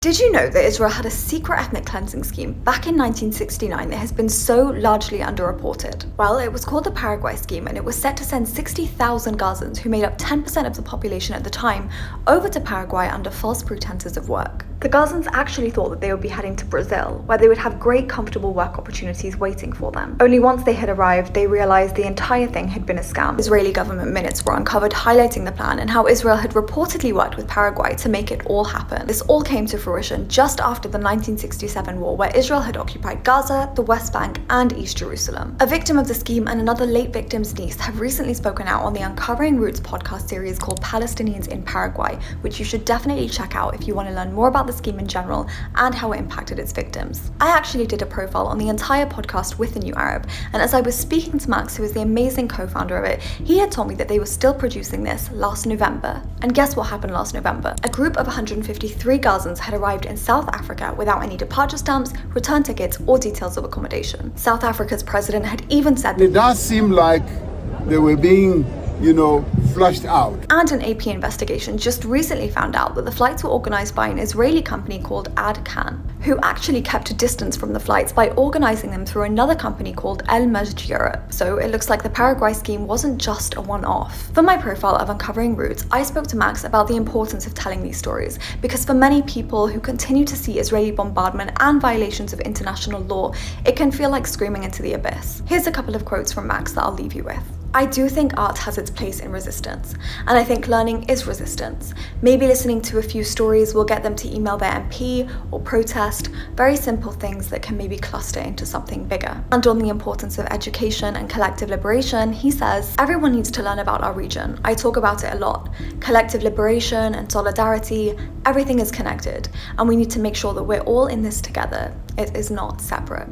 Did you know that Israel had a secret ethnic cleansing scheme back in 1969 that has been so largely underreported? Well, it was called the Paraguay Scheme, and it was set to send 60,000 Gazans, who made up 10% of the population at the time, over to Paraguay under false pretenses of work. The Gazans actually thought that they would be heading to Brazil, where they would have great, comfortable work opportunities waiting for them. Only once they had arrived, they realized the entire thing had been a scam. Israeli government minutes were uncovered highlighting the plan and how Israel had reportedly worked with Paraguay to make it all happen. This all came to fruition just after the 1967 war, where Israel had occupied Gaza, the West Bank, and East Jerusalem. A victim of the scheme and another late victim's niece have recently spoken out on the Uncovering Roots podcast series called Palestinians in Paraguay, which you should definitely check out if you want to learn more about the scheme in general and how it impacted its victims. I actually did a profile on the entire podcast with the New Arab, and as I was speaking to Max, who is the amazing co-founder of it, he had told me that they were still producing this last November. And guess what happened last November? A group of 153 Gazans had arrived in South Africa without any departure stamps, return tickets, or details of accommodation. South Africa's president had even said that it does seem like they were being flushed out. And an AP investigation just recently found out that the flights were organized by an Israeli company called Ad Can, who actually kept a distance from the flights by organizing them through another company called El Majd Europe. So it looks like the Paraguay scheme wasn't just a one-off. For my profile of Uncovering Roots, I spoke to Max about the importance of telling these stories, because for many people who continue to see Israeli bombardment and violations of international law, it can feel like screaming into the abyss. Here's a couple of quotes from Max that I'll leave you with. I do think art has its place in resistance, and I think learning is resistance. Maybe listening to a few stories will get them to email their MP or protest, very simple things that can maybe cluster into something bigger. And on the importance of education and collective liberation, he says, everyone needs to learn about our region. I talk about it a lot. Collective liberation and solidarity, everything is connected, and we need to make sure that we're all in this together. It is not separate.